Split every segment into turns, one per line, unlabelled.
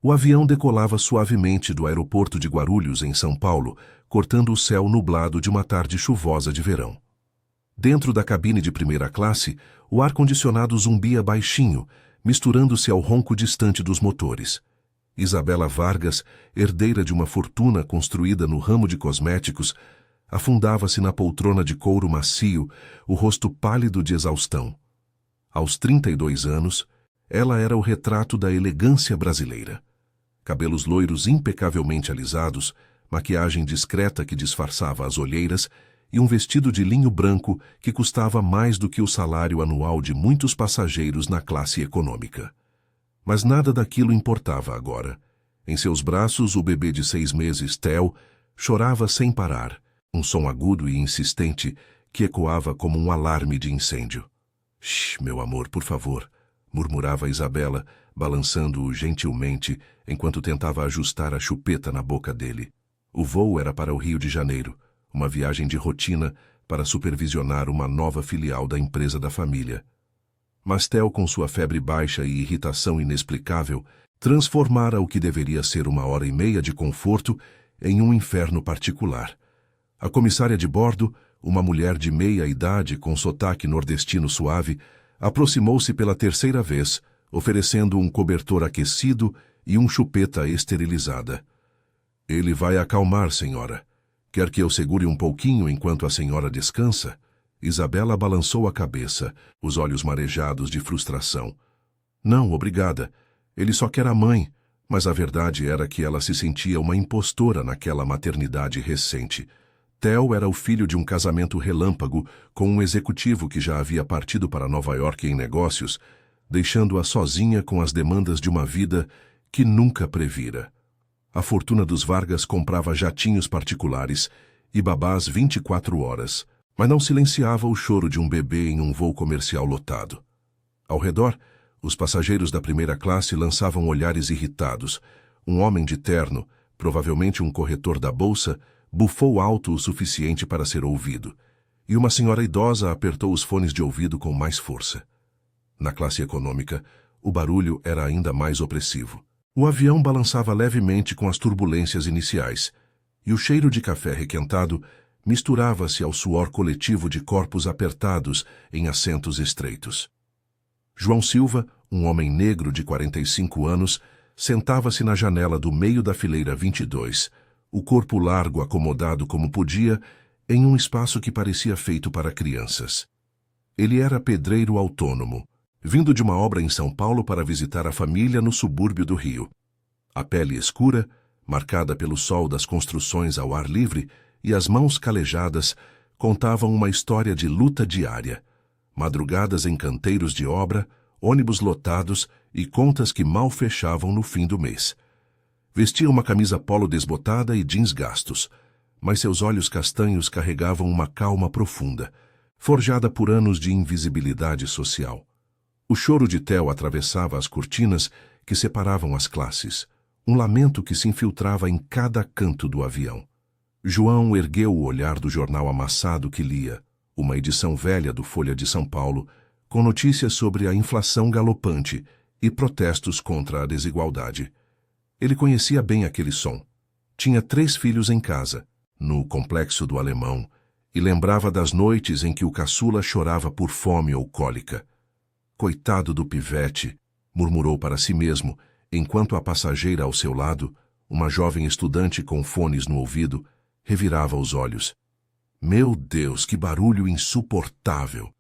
O avião decolava suavemente do aeroporto de Guarulhos, em São Paulo, cortando o céu nublado de uma tarde chuvosa de verão. Dentro da cabine de primeira classe, o ar-condicionado zumbia baixinho, misturando-se ao ronco distante dos motores. Isabela Vargas, herdeira de uma fortuna construída no ramo de cosméticos, afundava-se na poltrona de couro macio, o rosto pálido de exaustão. Aos 32 anos, ela era o retrato da elegância brasileira. Cabelos loiros impecavelmente alisados, maquiagem discreta que disfarçava as olheiras e um vestido de linho branco que custava mais do que o salário anual de muitos passageiros na classe econômica. Mas nada daquilo importava agora. Em seus braços, o bebê de 6 meses, Theo, chorava sem parar, um som agudo e insistente que ecoava como um alarme de incêndio. "Shh, meu amor, por favor", murmurava Isabela, balançando-o gentilmente enquanto tentava ajustar a chupeta na boca dele. O voo era para o Rio de Janeiro, uma viagem de rotina para supervisionar uma nova filial da empresa da família. Mas Theo, com sua febre baixa e irritação inexplicável, transformara o que deveria ser 1h30 de conforto em um inferno particular. A comissária de bordo, uma mulher de meia idade com sotaque nordestino suave, aproximou-se pela terceira vez, oferecendo um cobertor aquecido e um chupeta esterilizada. "Ele vai acalmar, senhora. Quer que eu segure um pouquinho enquanto a senhora descansa?" Isabela balançou a cabeça, os olhos marejados de frustração. "Não, obrigada. Ele só quer a mãe." Mas a verdade era que ela se sentia uma impostora naquela maternidade recente. Theo era o filho de um casamento relâmpago com um executivo que já havia partido para Nova York em negócios, deixando-a sozinha com as demandas de uma vida que nunca previra. A fortuna dos Vargas comprava jatinhos particulares e babás 24 horas, mas não silenciava o choro de um bebê em um voo comercial lotado. Ao redor, os passageiros da primeira classe lançavam olhares irritados. Um homem de terno, provavelmente um corretor da bolsa, bufou alto o suficiente para ser ouvido, e uma senhora idosa apertou os fones de ouvido com mais força. Na classe econômica, o barulho era ainda mais opressivo. O avião balançava levemente com as turbulências iniciais, e o cheiro de café requentado misturava-se ao suor coletivo de corpos apertados em assentos estreitos. João Silva, um homem negro de 45 anos, sentava-se na janela do meio da fileira 22, o corpo largo acomodado como podia, em um espaço que parecia feito para crianças. Ele era pedreiro autônomo, vindo de uma obra em São Paulo para visitar a família no subúrbio do Rio. A pele escura, marcada pelo sol das construções ao ar livre, e as mãos calejadas contavam uma história de luta diária. Madrugadas em canteiros de obra, ônibus lotados e contas que mal fechavam no fim do mês. Vestia uma camisa polo desbotada e jeans gastos, mas seus olhos castanhos carregavam uma calma profunda, forjada por anos de invisibilidade social. O choro de Theo atravessava as cortinas que separavam as classes, um lamento que se infiltrava em cada canto do avião. João ergueu o olhar do jornal amassado que lia, uma edição velha do Folha de São Paulo, com notícias sobre a inflação galopante e protestos contra a desigualdade. Ele conhecia bem aquele som. Tinha 3 filhos em casa, no Complexo do Alemão, e lembrava das noites em que o caçula chorava por fome ou cólica. "Coitado do pivete", murmurou para si mesmo, enquanto a passageira ao seu lado, uma jovem estudante com fones no ouvido, revirava os olhos. "Meu Deus, que barulho insuportável!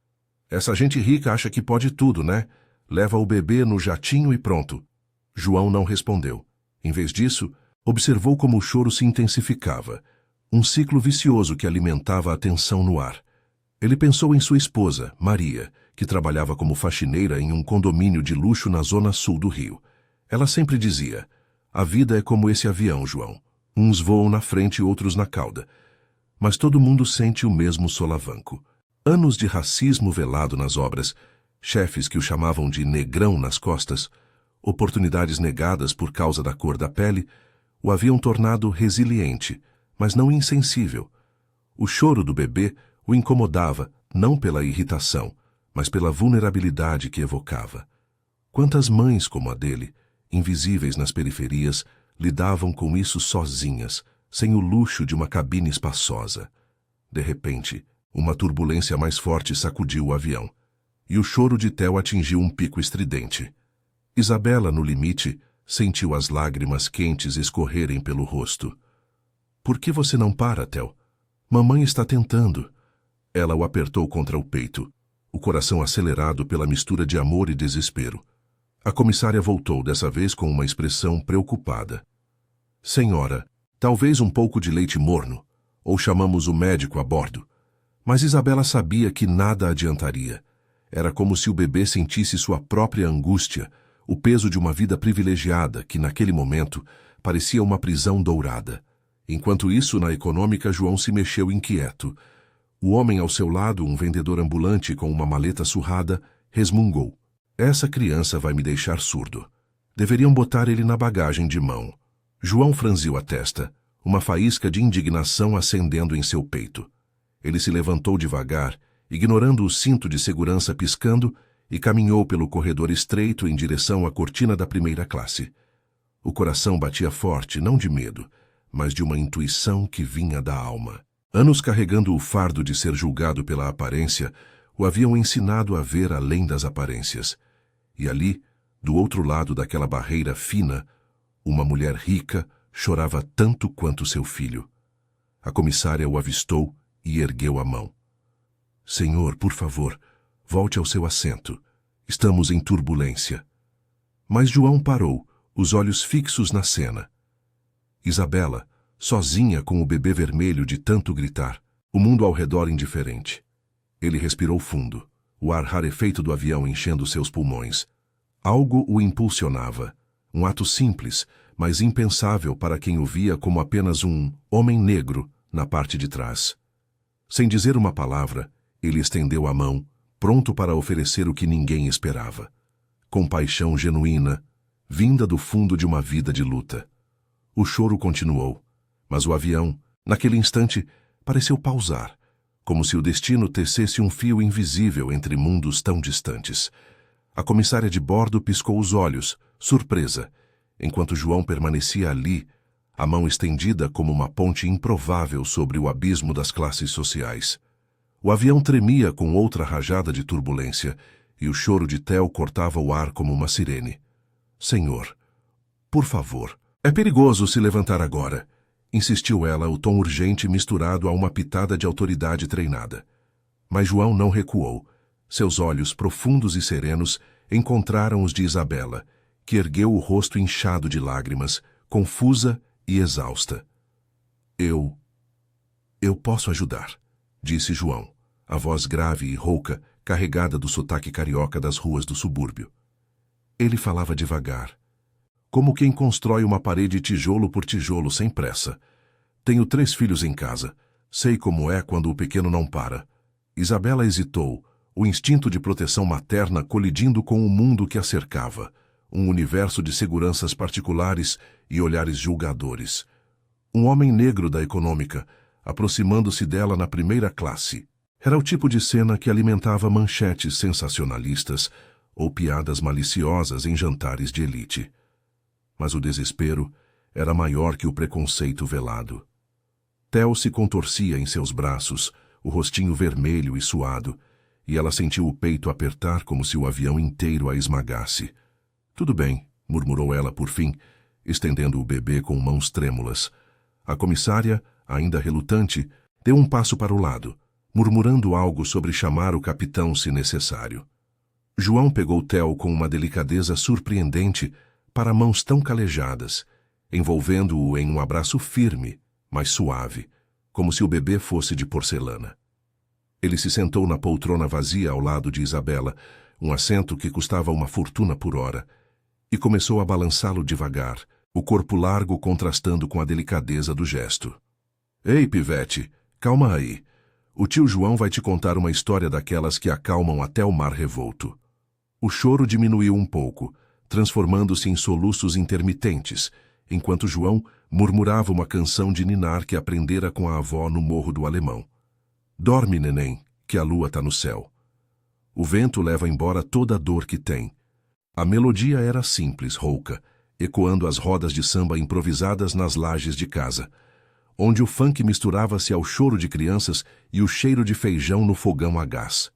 Essa gente rica acha que pode tudo, né? Leva o bebê no jatinho e pronto." João não respondeu. Em vez disso, observou como o choro se intensificava, um ciclo vicioso que alimentava a tensão no ar. Ele pensou em sua esposa, Maria, que trabalhava como faxineira em um condomínio de luxo na zona sul do Rio. Ela sempre dizia: "A vida é como esse avião, João. Uns voam na frente e outros na cauda. Mas todo mundo sente o mesmo solavanco." Anos de racismo velado nas obras, chefes que o chamavam de negrão nas costas, oportunidades negadas por causa da cor da pele, o haviam tornado resiliente, mas não insensível. O choro do bebê o incomodava, não pela irritação, mas pela vulnerabilidade que evocava. Quantas mães como a dele, invisíveis nas periferias, lidavam com isso sozinhas, sem o luxo de uma cabine espaçosa. De repente, uma turbulência mais forte sacudiu o avião, e o choro de Theo atingiu um pico estridente. Isabela, no limite, sentiu as lágrimas quentes escorrerem pelo rosto. "Por que você não para, Theo? Mamãe está tentando." Ela o apertou contra o peito, o coração acelerado pela mistura de amor e desespero. A comissária voltou, dessa vez com uma expressão preocupada. "Senhora, talvez um pouco de leite morno, ou chamamos o médico a bordo." Mas Isabela sabia que nada adiantaria. Era como se o bebê sentisse sua própria angústia, o peso de uma vida privilegiada que, naquele momento, parecia uma prisão dourada. Enquanto isso, na econômica, João se mexeu inquieto. O homem ao seu lado, um vendedor ambulante com uma maleta surrada, resmungou. "Essa criança vai me deixar surdo. Deveriam botar ele na bagagem de mão." João franziu a testa, uma faísca de indignação acendendo em seu peito. Ele se levantou devagar, ignorando o cinto de segurança piscando, e caminhou pelo corredor estreito em direção à cortina da primeira classe. O coração batia forte, não de medo, mas de uma intuição que vinha da alma. Anos carregando o fardo de ser julgado pela aparência, o haviam ensinado a ver além das aparências. E ali, do outro lado daquela barreira fina, uma mulher rica chorava tanto quanto seu filho. A comissária o avistou e ergueu a mão. "Senhor, por favor, volte ao seu assento. Estamos em turbulência." Mas João parou, os olhos fixos na cena. Isabela, sozinha com o bebê vermelho de tanto gritar, o mundo ao redor indiferente. Ele respirou fundo, o ar rarefeito do avião enchendo seus pulmões. Algo o impulsionava, um ato simples, mas impensável para quem o via como apenas um homem negro na parte de trás. Sem dizer uma palavra, ele estendeu a mão, pronto para oferecer o que ninguém esperava. Compaixão genuína, vinda do fundo de uma vida de luta. O choro continuou, mas o avião, naquele instante, pareceu pausar, como se o destino tecesse um fio invisível entre mundos tão distantes. A comissária de bordo piscou os olhos, surpresa, enquanto João permanecia ali, a mão estendida como uma ponte improvável sobre o abismo das classes sociais. O avião tremia com outra rajada de turbulência, e o choro de Theo cortava o ar como uma sirene. "Senhor, por favor, é perigoso se levantar agora", insistiu ela, o tom urgente misturado a uma pitada de autoridade treinada. Mas João não recuou. Seus olhos, profundos e serenos, encontraram os de Isabela, que ergueu o rosto inchado de lágrimas, confusa e exausta. Eu posso ajudar", disse João, a voz grave e rouca, carregada do sotaque carioca das ruas do subúrbio. Ele falava devagar, como quem constrói uma parede tijolo por tijolo sem pressa. "Tenho 3 filhos em casa. Sei como é quando o pequeno não para." Isabela hesitou, o instinto de proteção materna colidindo com o mundo que a cercava, um universo de seguranças particulares e olhares julgadores. Um homem negro da econômica, aproximando-se dela na primeira classe. Era o tipo de cena que alimentava manchetes sensacionalistas ou piadas maliciosas em jantares de elite. Mas o desespero era maior que o preconceito velado. Theo se contorcia em seus braços, o rostinho vermelho e suado, e ela sentiu o peito apertar como se o avião inteiro a esmagasse. "Tudo bem", murmurou ela por fim, estendendo o bebê com mãos trêmulas. A comissária, ainda relutante, deu um passo para o lado, murmurando algo sobre chamar o capitão se necessário. João pegou Theo com uma delicadeza surpreendente para mãos tão calejadas, envolvendo-o em um abraço firme, mas suave, como se o bebê fosse de porcelana. Ele se sentou na poltrona vazia ao lado de Isabela, um assento que custava uma fortuna por hora, e começou a balançá-lo devagar, o corpo largo contrastando com a delicadeza do gesto. "Ei, pivete, calma aí. O tio João vai te contar uma história daquelas que acalmam até o mar revolto." O choro diminuiu um pouco, transformando-se em soluços intermitentes, enquanto João murmurava uma canção de ninar que aprendera com a avó no Morro do Alemão. "Dorme, neném, que a lua tá no céu. O vento leva embora toda a dor que tem." A melodia era simples, rouca, ecoando as rodas de samba improvisadas nas lajes de casa, onde o funk misturava-se ao choro de crianças e o cheiro de feijão no fogão a gás.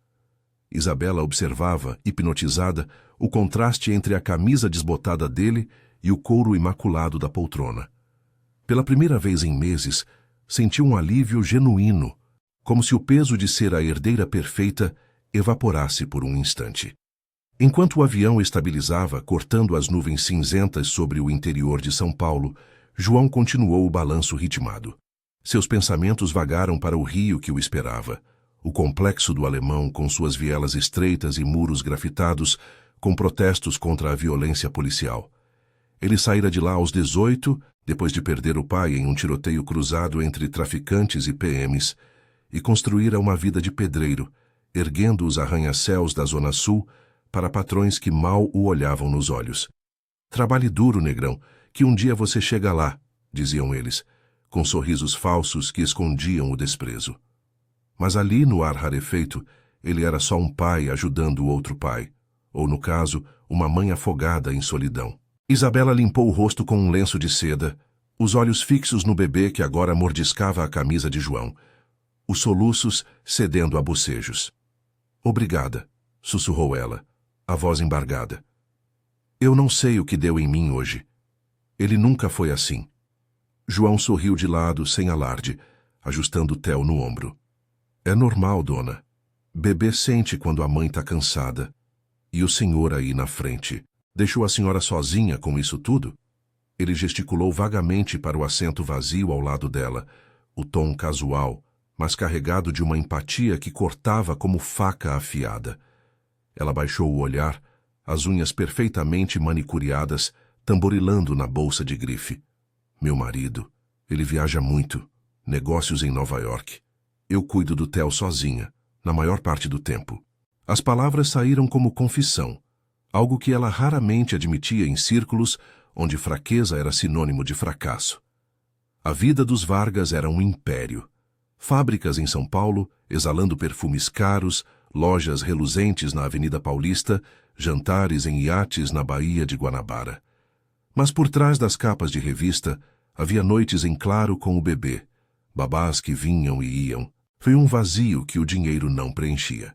Isabela observava, hipnotizada, o contraste entre a camisa desbotada dele e o couro imaculado da poltrona. Pela primeira vez em meses, sentiu um alívio genuíno, como se o peso de ser a herdeira perfeita evaporasse por um instante. Enquanto o avião estabilizava, cortando as nuvens cinzentas sobre o interior de São Paulo, João continuou o balanço ritmado. Seus pensamentos vagaram para o rio que o esperava, o complexo do Alemão com suas vielas estreitas e muros grafitados, com protestos contra a violência policial. Ele saíra de lá aos 18, depois de perder o pai em um tiroteio cruzado entre traficantes e PMs, e construíra uma vida de pedreiro, erguendo os arranha-céus da Zona Sul para patrões que mal o olhavam nos olhos. Trabalhe duro, negrão, que um dia você chega lá, diziam eles, com sorrisos falsos que escondiam o desprezo. Mas ali, no ar rarefeito, ele era só um pai ajudando o outro pai, ou, no caso, uma mãe afogada em solidão. Isabela limpou o rosto com um lenço de seda, os olhos fixos no bebê que agora mordiscava a camisa de João, os soluços cedendo a bocejos. Obrigada, sussurrou ela, a voz embargada. Eu não sei o que deu em mim hoje. Ele nunca foi assim. João sorriu de lado, sem alarde, ajustando o Theo no ombro. É normal, dona. Bebê sente quando a mãe está cansada. E o senhor aí na frente. Deixou a senhora sozinha com isso tudo? Ele gesticulou vagamente para o assento vazio ao lado dela, o tom casual, mas carregado de uma empatia que cortava como faca afiada. Ela baixou o olhar, as unhas perfeitamente manicuriadas, tamborilando na bolsa de grife. Meu marido, ele viaja muito, negócios em Nova York. Eu cuido do Theo sozinha, na maior parte do tempo. As palavras saíram como confissão, algo que ela raramente admitia em círculos onde fraqueza era sinônimo de fracasso. A vida dos Vargas era um império. Fábricas em São Paulo, exalando perfumes caros, lojas reluzentes na Avenida Paulista, jantares em iates na Baía de Guanabara. Mas por trás das capas de revista, havia noites em claro com o bebê, babás que vinham e iam. Foi um vazio que o dinheiro não preenchia.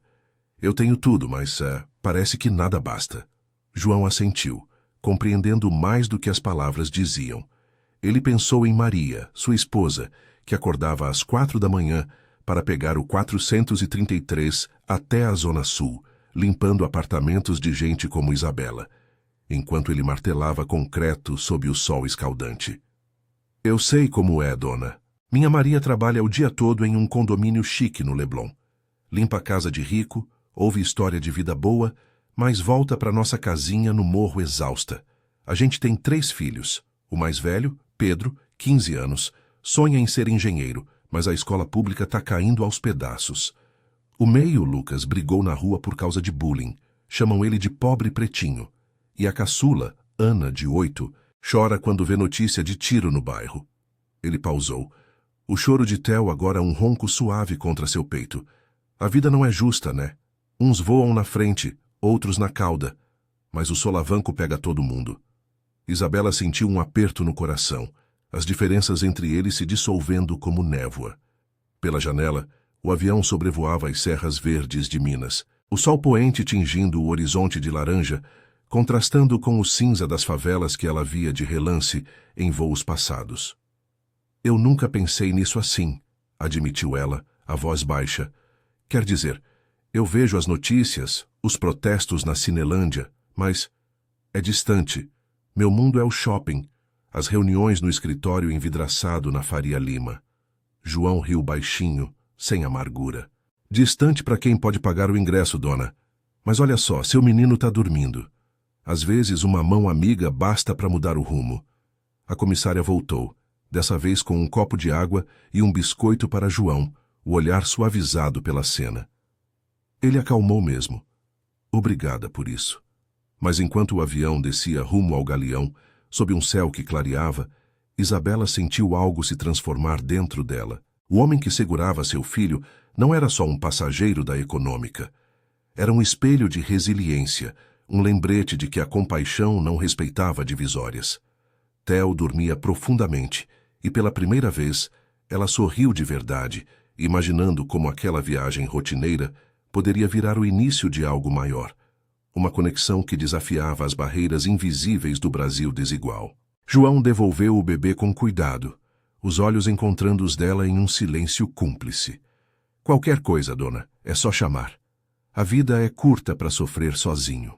Eu tenho tudo, mas parece que nada basta. João assentiu, compreendendo mais do que as palavras diziam. Ele pensou em Maria, sua esposa, que acordava às 4 da manhã para pegar o 433 até a Zona Sul, limpando apartamentos de gente como Isabela, enquanto ele martelava concreto sob o sol escaldante. Eu sei como é, dona. Minha Maria trabalha o dia todo em um condomínio chique no Leblon. Limpa a casa de rico, ouve história de vida boa, mas volta para nossa casinha no morro exausta. A gente tem 3 filhos. O mais velho, Pedro, 15 anos, sonha em ser engenheiro, mas a escola pública está caindo aos pedaços. O meio, Lucas, brigou na rua por causa de bullying. Chamam ele de pobre pretinho. E a caçula, Ana, de 8, chora quando vê notícia de tiro no bairro. Ele pausou. O choro de Theo agora um ronco suave contra seu peito. A vida não é justa, né? Uns voam na frente, outros na cauda. Mas o solavanco pega todo mundo. Isabela sentiu um aperto no coração, as diferenças entre eles se dissolvendo como névoa. Pela janela, o avião sobrevoava as serras verdes de Minas, o sol poente tingindo o horizonte de laranja, contrastando com o cinza das favelas que ela via de relance em voos passados. Eu nunca pensei nisso assim, admitiu ela, a voz baixa. Quer dizer, eu vejo as notícias, os protestos na Cinelândia, mas é distante. Meu mundo é o shopping, as reuniões no escritório envidraçado na Faria Lima. João riu baixinho, sem amargura. Distante para quem pode pagar o ingresso, dona. Mas olha só, seu menino está dormindo. Às vezes uma mão amiga basta para mudar o rumo. A comissária voltou, dessa vez com um copo de água e um biscoito para João, o olhar suavizado pela cena. Ele acalmou mesmo. Obrigada por isso. Mas enquanto o avião descia rumo ao Galeão, sob um céu que clareava, Isabela sentiu algo se transformar dentro dela. O homem que segurava seu filho não era só um passageiro da econômica. Era um espelho de resiliência, um lembrete de que a compaixão não respeitava divisórias. Theo dormia profundamente e, pela primeira vez, ela sorriu de verdade, imaginando como aquela viagem rotineira poderia virar o início de algo maior, uma conexão que desafiava as barreiras invisíveis do Brasil desigual. João devolveu o bebê com cuidado, os olhos encontrando os dela em um silêncio cúmplice. Qualquer coisa, dona, é só chamar. A vida é curta para sofrer sozinho.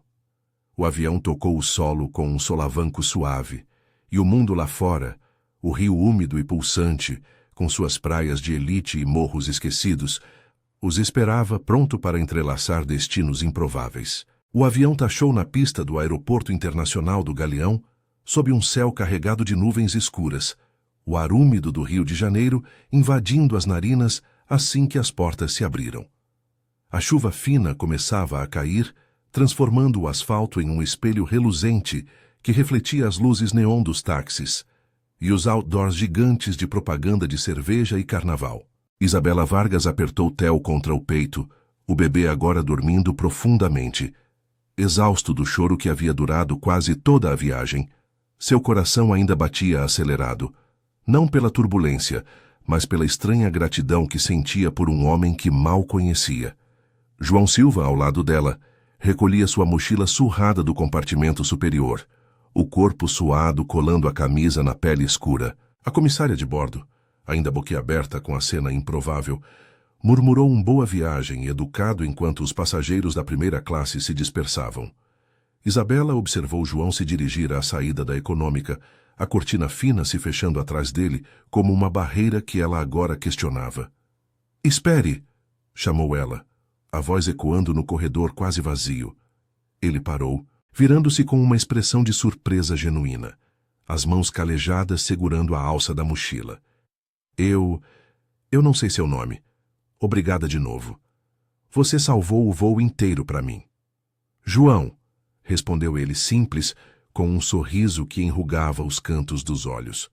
O avião tocou o solo com um solavanco suave, e o mundo lá fora, o rio úmido e pulsante, com suas praias de elite e morros esquecidos, os esperava pronto para entrelaçar destinos improváveis. O avião taxou na pista do Aeroporto Internacional do Galeão, sob um céu carregado de nuvens escuras, o ar úmido do Rio de Janeiro invadindo as narinas assim que as portas se abriram. A chuva fina começava a cair, transformando o asfalto em um espelho reluzente que refletia as luzes neon dos táxis e os outdoors gigantes de propaganda de cerveja e carnaval. Isabela Vargas apertou Theo contra o peito, o bebê agora dormindo profundamente. Exausto do choro que havia durado quase toda a viagem, seu coração ainda batia acelerado, não pela turbulência, mas pela estranha gratidão que sentia por um homem que mal conhecia. João Silva, ao lado dela, recolhia sua mochila surrada do compartimento superior, o corpo suado colando a camisa na pele escura. A comissária de bordo, ainda boquiaberta com a cena improvável, murmurou um boa viagem educado enquanto os passageiros da primeira classe se dispersavam. Isabela observou João se dirigir à saída da econômica, a cortina fina se fechando atrás dele como uma barreira que ela agora questionava. "Espere!" chamou ela, a voz ecoando no corredor quase vazio. Ele parou, virando-se com uma expressão de surpresa genuína, as mãos calejadas segurando a alça da mochila. Eu não sei seu nome. Obrigada de novo. Você salvou o voo inteiro para mim." "João", respondeu ele simples, com um sorriso que enrugava os cantos dos olhos.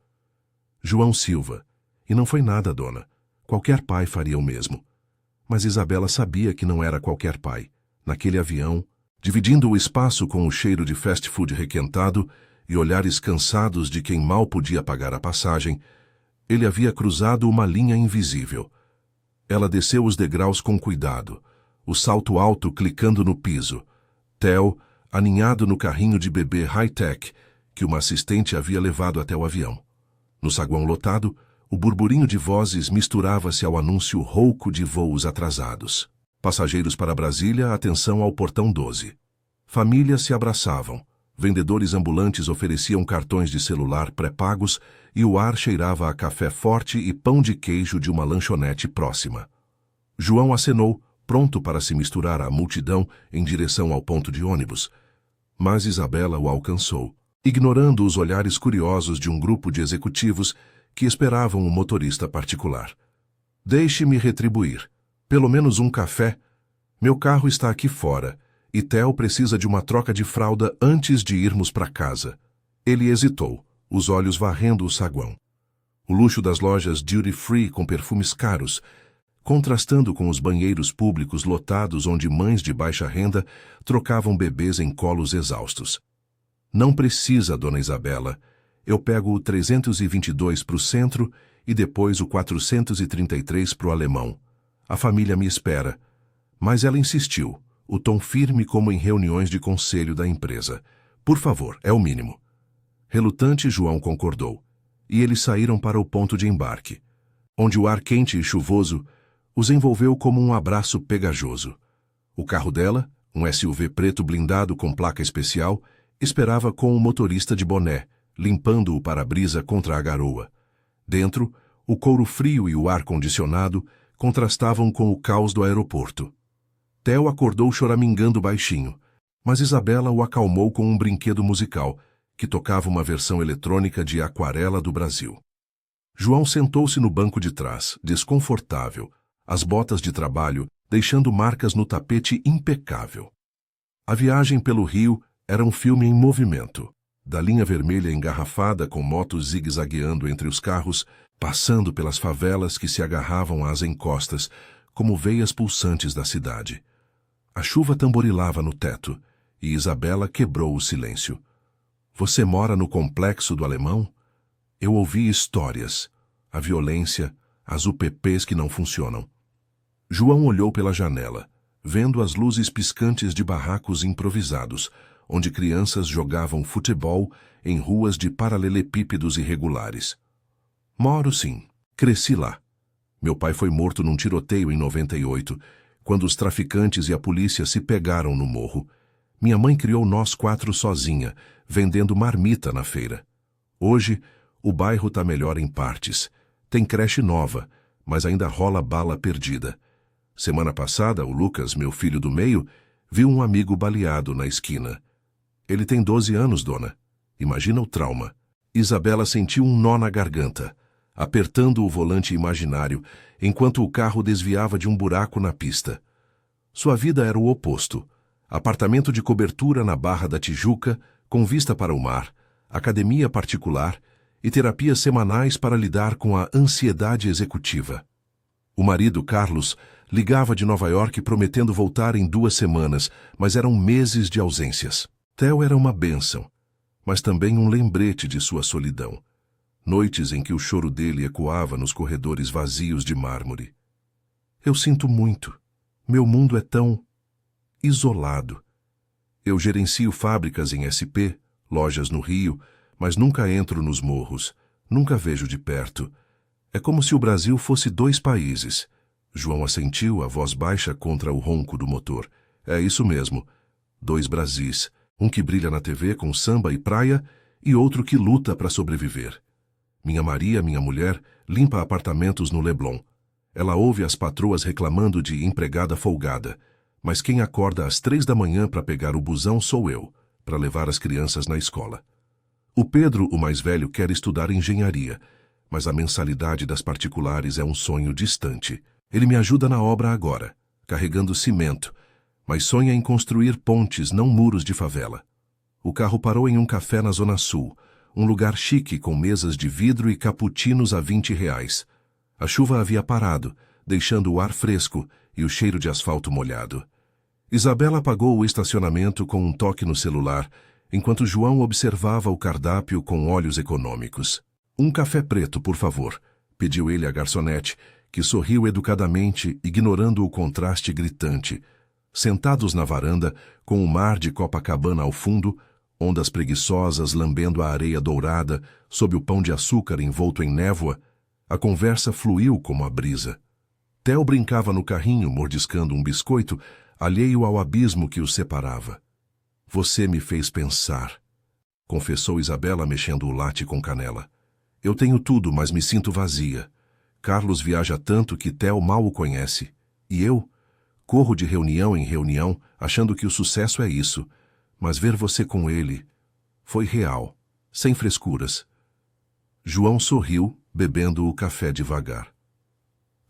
"João Silva. E não foi nada, dona. Qualquer pai faria o mesmo." Mas Isabela sabia que não era qualquer pai. Naquele avião, dividindo o espaço com o cheiro de fast food requentado e olhares cansados de quem mal podia pagar a passagem, ele havia cruzado uma linha invisível. Ela desceu os degraus com cuidado, o salto alto clicando no piso. Theo, aninhado no carrinho de bebê high-tech que uma assistente havia levado até o avião. No saguão lotado, o burburinho de vozes misturava-se ao anúncio rouco de voos atrasados. Passageiros para Brasília, atenção ao portão 12. Famílias se abraçavam. Vendedores ambulantes ofereciam cartões de celular pré-pagos e o ar cheirava a café forte e pão de queijo de uma lanchonete próxima. João acenou, pronto para se misturar à multidão em direção ao ponto de ônibus. Mas Isabela o alcançou, ignorando os olhares curiosos de um grupo de executivos que esperavam um motorista particular. "Deixe-me retribuir. Pelo menos um café? Meu carro está aqui fora, e Theo precisa de uma troca de fralda antes de irmos para casa." Ele hesitou, os olhos varrendo o saguão. O luxo das lojas duty-free com perfumes caros, contrastando com os banheiros públicos lotados onde mães de baixa renda trocavam bebês em colos exaustos. "Não precisa, dona Isabela. Eu pego o 322 para o centro e depois o 433 para o alemão. A família me espera." Mas ela insistiu, o tom firme como em reuniões de conselho da empresa. "Por favor, é o mínimo." Relutante, João concordou, e eles saíram para o ponto de embarque, onde o ar quente e chuvoso os envolveu como um abraço pegajoso. O carro dela, um SUV preto blindado com placa especial, esperava com o motorista de boné, limpando o para-brisa contra a garoa. Dentro, o couro frio e o ar-condicionado contrastavam com o caos do aeroporto. Theo acordou choramingando baixinho, mas Isabela o acalmou com um brinquedo musical, que tocava uma versão eletrônica de Aquarela do Brasil. João sentou-se no banco de trás, desconfortável, as botas de trabalho deixando marcas no tapete impecável. A viagem pelo Rio era um filme em movimento, da linha vermelha engarrafada com motos zigue-zagueando entre os carros, passando pelas favelas que se agarravam às encostas, como veias pulsantes da cidade. A chuva tamborilava no teto, e Isabela quebrou o silêncio. Você mora no complexo do Alemão? Eu ouvi histórias. A violência, as UPPs que não funcionam. João olhou pela janela, vendo as luzes piscantes de barracos improvisados, onde crianças jogavam futebol em ruas de paralelepípedos irregulares. Moro sim, cresci lá. Meu pai foi morto num tiroteio em 98, quando os traficantes e a polícia se pegaram no morro. Minha mãe criou nós 4 sozinha, vendendo marmita na feira. Hoje, o bairro tá melhor em partes. Tem creche nova, mas ainda rola bala perdida. Semana passada, o Lucas, meu filho do meio, viu um amigo baleado na esquina. Ele tem 12 anos, dona. Imagina o trauma. Isabela sentiu um nó na garganta, apertando o volante imaginário, enquanto o carro desviava de um buraco na pista. Sua vida era o oposto. Apartamento de cobertura na Barra da Tijuca, com vista para o mar, academia particular e terapias semanais para lidar com a ansiedade executiva. O marido, Carlos, ligava de Nova York prometendo voltar em 2 semanas, mas eram meses de ausências. Theo era uma bênção, mas também um lembrete de sua solidão. Noites em que o choro dele ecoava nos corredores vazios de mármore. Eu sinto muito. Meu mundo é tão isolado. Eu gerencio fábricas em SP, lojas no Rio, mas nunca entro nos morros, nunca vejo de perto. É como se o Brasil fosse 2 países. João assentiu, a voz baixa contra o ronco do motor. É isso mesmo. 2 Brasis. Um que brilha na TV com samba e praia e outro que luta para sobreviver. Minha Maria, minha mulher, limpa apartamentos no Leblon. Ela ouve as patroas reclamando de empregada folgada. Mas quem acorda às 3 da manhã para pegar o busão sou eu, para levar as crianças na escola. O Pedro, o mais velho, quer estudar engenharia, mas a mensalidade das particulares é um sonho distante. Ele me ajuda na obra agora, carregando cimento, mas sonha em construir pontes, não muros de favela. O carro parou em um café na Zona Sul, um lugar chique com mesas de vidro e cappuccinos a R$ 20. A chuva havia parado, deixando o ar fresco e o cheiro de asfalto molhado. Isabela pagou o estacionamento com um toque no celular, enquanto João observava o cardápio com olhos econômicos. Um café preto, por favor, pediu ele à garçonete, que sorriu educadamente, ignorando o contraste gritante. Sentados na varanda, com o mar de Copacabana ao fundo, ondas preguiçosas lambendo a areia dourada sob o pão de açúcar envolto em névoa, a conversa fluiu como a brisa. Theo brincava no carrinho, mordiscando um biscoito, alheio ao abismo que os separava. Você me fez pensar, confessou Isabela mexendo o latte com canela. Eu tenho tudo, mas me sinto vazia. Carlos viaja tanto que Theo mal o conhece. E eu? Corro de reunião em reunião, achando que o sucesso é isso. Mas ver você com ele foi real, sem frescuras. João sorriu, bebendo o café devagar.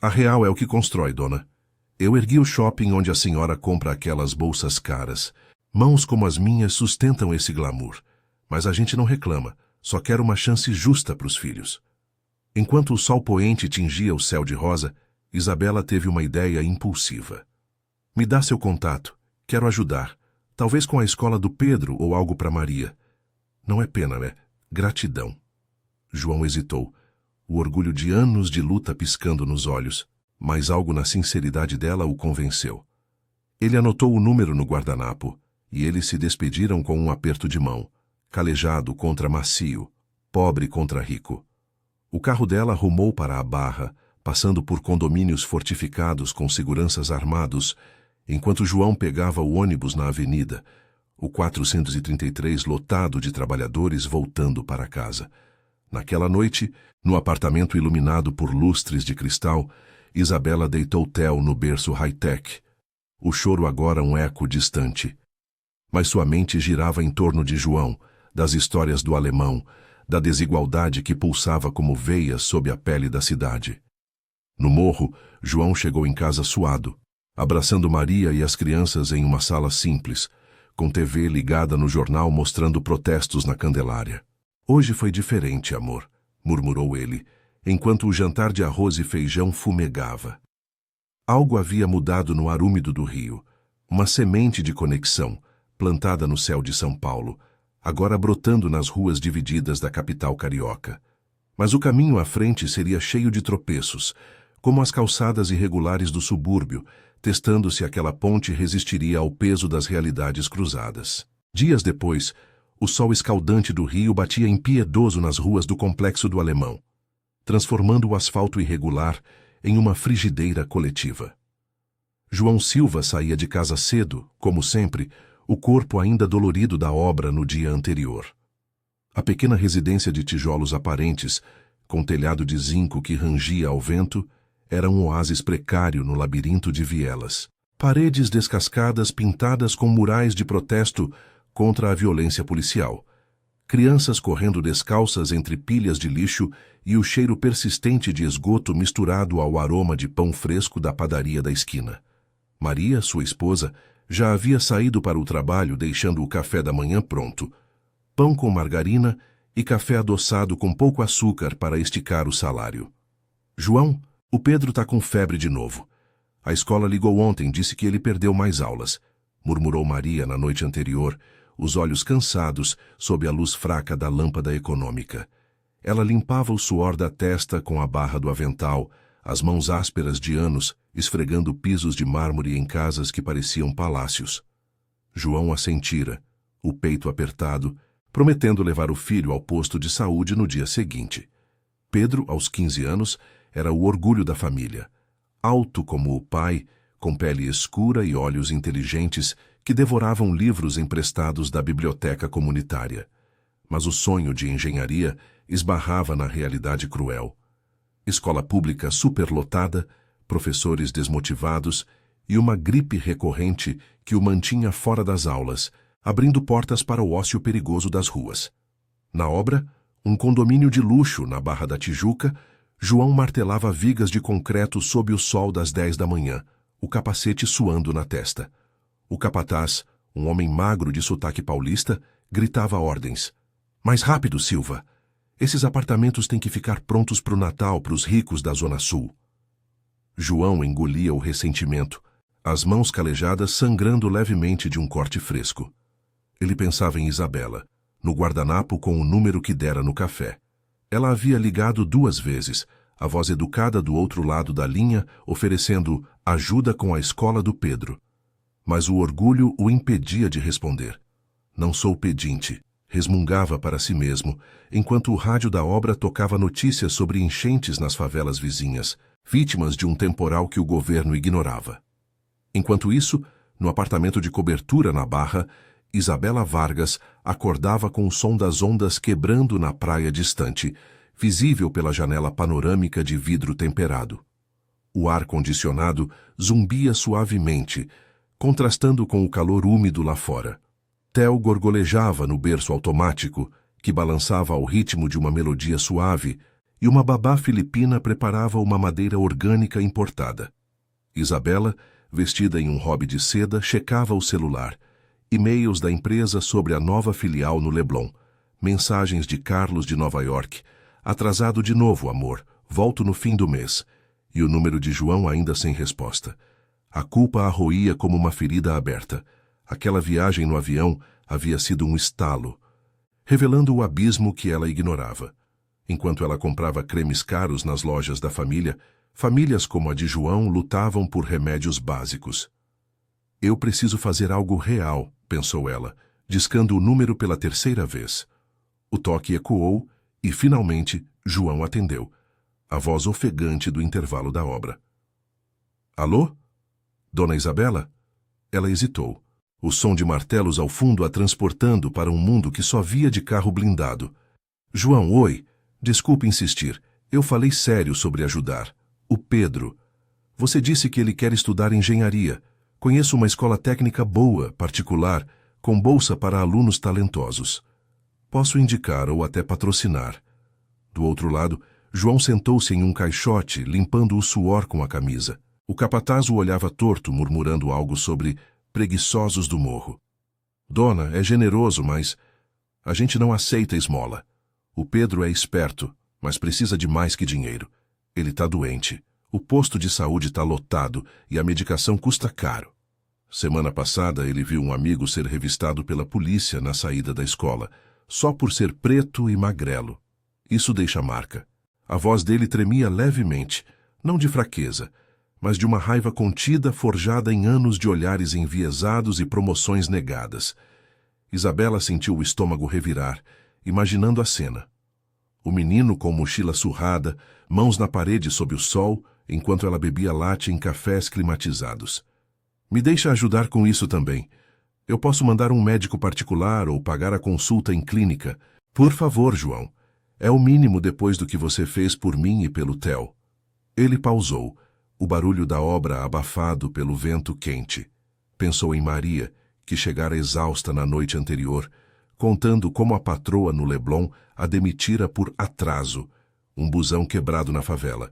A real é o que constrói, dona. Eu ergui o shopping onde a senhora compra aquelas bolsas caras. Mãos como as minhas sustentam esse glamour. Mas a gente não reclama, só quer uma chance justa para os filhos. Enquanto o sol poente tingia o céu de rosa, Isabela teve uma ideia impulsiva. Me dá seu contato. Quero ajudar. Talvez com a escola do Pedro ou algo para Maria. Não é pena, é gratidão. João hesitou, o orgulho de anos de luta piscando nos olhos, mas algo na sinceridade dela o convenceu. Ele anotou o número no guardanapo, e eles se despediram com um aperto de mão, calejado contra macio, pobre contra rico. O carro dela rumou para a Barra, passando por condomínios fortificados com seguranças armados, enquanto João pegava o ônibus na avenida, o 433 lotado de trabalhadores voltando para casa. Naquela noite, no apartamento iluminado por lustres de cristal, Isabela deitou Theo no berço high-tech. O choro agora um eco distante. Mas sua mente girava em torno de João, das histórias do alemão, da desigualdade que pulsava como veias sob a pele da cidade. No morro, João chegou em casa suado, abraçando Maria e as crianças em uma sala simples, com TV ligada no jornal mostrando protestos na Candelária. Hoje foi diferente, amor, murmurou ele, enquanto o jantar de arroz e feijão fumegava. Algo havia mudado no ar úmido do rio, uma semente de conexão, plantada no céu de São Paulo, agora brotando nas ruas divididas da capital carioca. Mas o caminho à frente seria cheio de tropeços, como as calçadas irregulares do subúrbio, testando se aquela ponte resistiria ao peso das realidades cruzadas. Dias depois, o sol escaldante do Rio batia impiedoso nas ruas do Complexo do Alemão, transformando o asfalto irregular em uma frigideira coletiva. João Silva saía de casa cedo, como sempre, o corpo ainda dolorido da obra no dia anterior. A pequena residência de tijolos aparentes, com telhado de zinco que rangia ao vento, era um oásis precário no labirinto de vielas. Paredes descascadas pintadas com murais de protesto contra a violência policial. Crianças correndo descalças entre pilhas de lixo e o cheiro persistente de esgoto misturado ao aroma de pão fresco da padaria da esquina. Maria, sua esposa, já havia saído para o trabalho deixando o café da manhã pronto. Pão com margarina e café adoçado com pouco açúcar para esticar o salário. João, o Pedro tá com febre de novo. A escola ligou ontem, disse que ele perdeu mais aulas, murmurou Maria na noite anterior, os olhos cansados sob a luz fraca da lâmpada econômica. Ela limpava o suor da testa com a barra do avental, as mãos ásperas de anos, esfregando pisos de mármore em casas que pareciam palácios. João assentira, o peito apertado, prometendo levar o filho ao posto de saúde no dia seguinte. Pedro, aos 15 anos, era o orgulho da família. Alto como o pai, com pele escura e olhos inteligentes que devoravam livros emprestados da biblioteca comunitária. Mas o sonho de engenharia esbarrava na realidade cruel. Escola pública superlotada, professores desmotivados e uma gripe recorrente que o mantinha fora das aulas, abrindo portas para o ócio perigoso das ruas. Na obra, um condomínio de luxo na Barra da Tijuca, João martelava vigas de concreto sob o sol das 10 da manhã, o capacete suando na testa. O capataz, um homem magro de sotaque paulista, gritava ordens. Mais rápido, Silva! Esses apartamentos têm que ficar prontos para o Natal para os ricos da Zona Sul. João engolia o ressentimento, as mãos calejadas sangrando levemente de um corte fresco. Ele pensava em Isabela, no guardanapo com o número que dera no café. Ela havia ligado 2 vezes, a voz educada do outro lado da linha, oferecendo ajuda com a escola do Pedro. Mas o orgulho o impedia de responder. Não sou pedinte, resmungava para si mesmo, enquanto o rádio da obra tocava notícias sobre enchentes nas favelas vizinhas, vítimas de um temporal que o governo ignorava. Enquanto isso, no apartamento de cobertura na Barra, Isabela Vargas acordava com o som das ondas quebrando na praia distante, visível pela janela panorâmica de vidro temperado. O ar-condicionado zumbia suavemente, contrastando com o calor úmido lá fora. Theo gorgolejava no berço automático, que balançava ao ritmo de uma melodia suave, e uma babá filipina preparava uma madeira orgânica importada. Isabela, vestida em um hobby de seda, checava o celular. E-mails da empresa sobre a nova filial no Leblon. Mensagens de Carlos de Nova York. Atrasado de novo, amor. Volto no fim do mês. E o número de João ainda sem resposta. A culpa a roía como uma ferida aberta. Aquela viagem no avião havia sido um estalo, revelando o abismo que ela ignorava. Enquanto ela comprava cremes caros nas lojas da família, famílias como a de João lutavam por remédios básicos. Eu preciso fazer algo real, pensou ela, discando o número pela 3ª vez. O toque ecoou e, finalmente, João atendeu, a voz ofegante do intervalo da obra. Alô? Dona Isabela? Ela hesitou, o som de martelos ao fundo a transportando para um mundo que só via de carro blindado. João, oi. Desculpe insistir. Eu falei sério sobre ajudar. O Pedro. Você disse que ele quer estudar engenharia. Conheço uma escola técnica boa, particular, com bolsa para alunos talentosos. Posso indicar ou até patrocinar. Do outro lado, João sentou-se em um caixote, limpando o suor com a camisa. O capataz o olhava torto, murmurando algo sobre preguiçosos do morro. Dona, é generoso, mas a gente não aceita esmola. O Pedro é esperto, mas precisa de mais que dinheiro. Ele está doente. O posto de saúde está lotado e a medicação custa caro. Semana passada ele viu um amigo ser revistado pela polícia na saída da escola, só por ser preto e magrelo. Isso deixa marca. A voz dele tremia levemente, não de fraqueza, mas de uma raiva contida forjada em anos de olhares enviesados e promoções negadas. Isabela sentiu o estômago revirar, imaginando a cena. O menino com mochila surrada, mãos na parede sob o sol, enquanto ela bebia latte em cafés climatizados. Me deixa ajudar com isso também. Eu posso mandar um médico particular ou pagar a consulta em clínica. Por favor, João. É o mínimo depois do que você fez por mim e pelo Theo. Ele pausou, o barulho da obra abafado pelo vento quente. Pensou em Maria, que chegara exausta na noite anterior, contando como a patroa no Leblon a demitira por atraso, um busão quebrado na favela.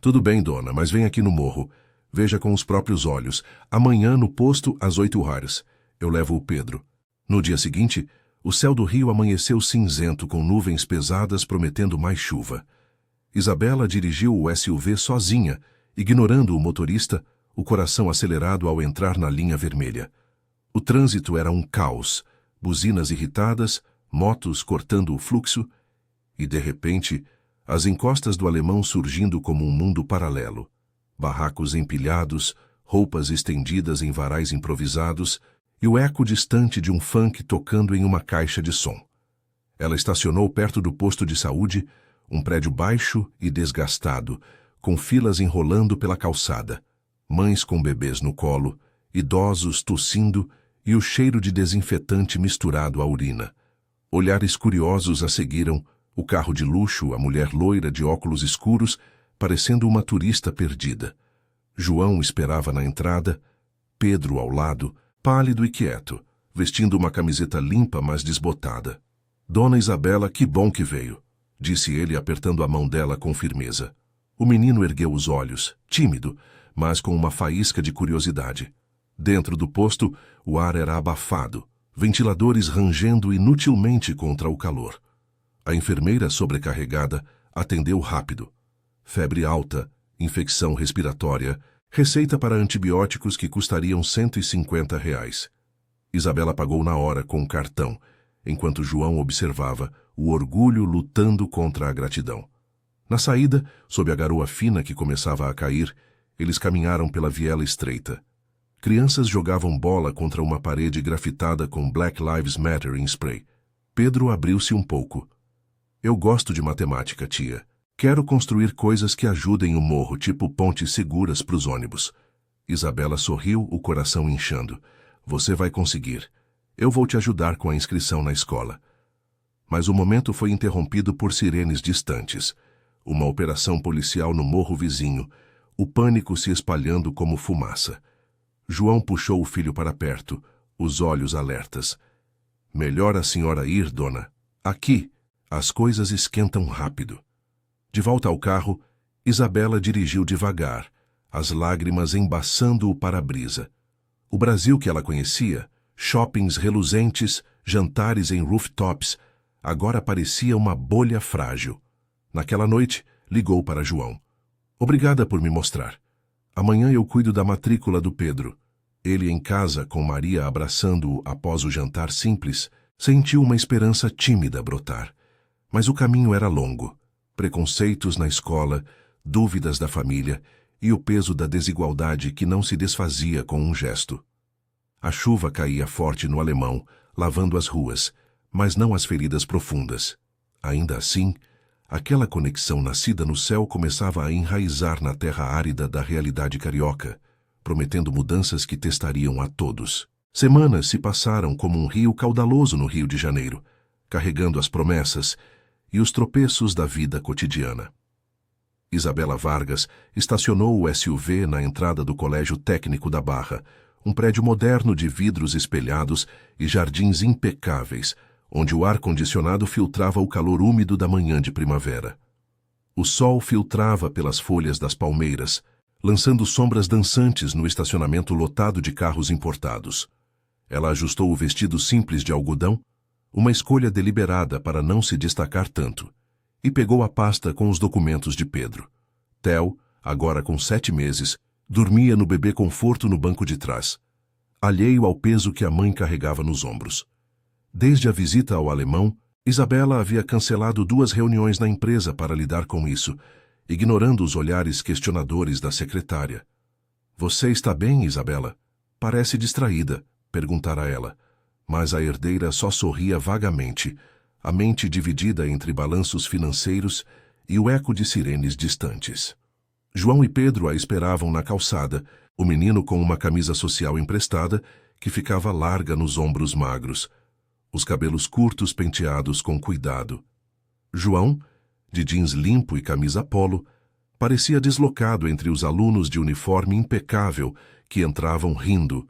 Tudo bem, dona, mas vem aqui no morro. Veja com os próprios olhos. Amanhã no posto às 8h. Eu levo o Pedro. No dia seguinte, o céu do Rio amanheceu cinzento com nuvens pesadas prometendo mais chuva. Isabela dirigiu o SUV sozinha, ignorando o motorista, o coração acelerado ao entrar na linha vermelha. O trânsito era um caos, buzinas irritadas, motos cortando o fluxo e, de repente, as encostas do alemão surgindo como um mundo paralelo. Barracos empilhados, roupas estendidas em varais improvisados e o eco distante de um funk tocando em uma caixa de som. Ela estacionou perto do posto de saúde, um prédio baixo e desgastado, com filas enrolando pela calçada, mães com bebês no colo, idosos tossindo e o cheiro de desinfetante misturado à urina. Olhares curiosos a seguiram, o carro de luxo, a mulher loira de óculos escuros, parecendo uma turista perdida. João esperava na entrada, Pedro ao lado, pálido e quieto, vestindo uma camiseta limpa, mas desbotada. Dona Isabela, que bom que veio, disse ele apertando a mão dela com firmeza. O menino ergueu os olhos, tímido, mas com uma faísca de curiosidade. Dentro do posto, o ar era abafado, ventiladores rangendo inutilmente contra o calor. A enfermeira sobrecarregada atendeu rápido. Febre alta, infecção respiratória, receita para antibióticos que custariam R$ 150. Isabela pagou na hora com o cartão, enquanto João observava, o orgulho lutando contra a gratidão. Na saída, sob a garoa fina que começava a cair, eles caminharam pela viela estreita. Crianças jogavam bola contra uma parede grafitada com Black Lives Matter em spray. Pedro abriu-se um pouco. Eu gosto de matemática, tia. Quero construir coisas que ajudem o morro, tipo pontes seguras para os ônibus. Isabela sorriu, o coração inchando. Você vai conseguir. Eu vou te ajudar com a inscrição na escola. Mas o momento foi interrompido por sirenes distantes. Uma operação policial no morro vizinho, o pânico se espalhando como fumaça. João puxou o filho para perto, os olhos alertas. Melhor a senhora ir, dona. Aqui, as coisas esquentam rápido. De volta ao carro, Isabela dirigiu devagar, as lágrimas embaçando o para-brisa. O Brasil que ela conhecia, shoppings reluzentes, jantares em rooftops, agora parecia uma bolha frágil. Naquela noite, ligou para João. Obrigada por me mostrar. Amanhã eu cuido da matrícula do Pedro. Ele em casa, com Maria abraçando-o após o jantar simples, sentiu uma esperança tímida brotar. Mas o caminho era longo. Preconceitos na escola, dúvidas da família e o peso da desigualdade que não se desfazia com um gesto. A chuva caía forte no alemão, lavando as ruas, mas não as feridas profundas. Ainda assim, aquela conexão nascida no céu começava a enraizar na terra árida da realidade carioca, prometendo mudanças que testariam a todos. Semanas se passaram como um rio caudaloso no Rio de Janeiro, carregando as promessas e os tropeços da vida cotidiana. Isabela Vargas estacionou o SUV na entrada do Colégio Técnico da Barra, um prédio moderno de vidros espelhados e jardins impecáveis, onde o ar-condicionado filtrava o calor úmido da manhã de primavera. O sol filtrava pelas folhas das palmeiras, lançando sombras dançantes no estacionamento lotado de carros importados. Ela ajustou o vestido simples de algodão, uma escolha deliberada para não se destacar tanto, e pegou a pasta com os documentos de Pedro. Theo, agora com 7 meses, dormia no bebê conforto no banco de trás. alheio ao peso que a mãe carregava nos ombros. Desde a visita ao alemão, Isabela havia cancelado 2 reuniões na empresa para lidar com isso, ignorando os olhares questionadores da secretária. "Você está bem, Isabela? Parece distraída", perguntara ela, mas a herdeira só sorria vagamente, a mente dividida entre balanços financeiros e o eco de sirenes distantes. João e Pedro a esperavam na calçada, o menino com uma camisa social emprestada que ficava larga nos ombros magros, os cabelos curtos penteados com cuidado. João, de jeans limpo e camisa polo, parecia deslocado entre os alunos de uniforme impecável que entravam rindo,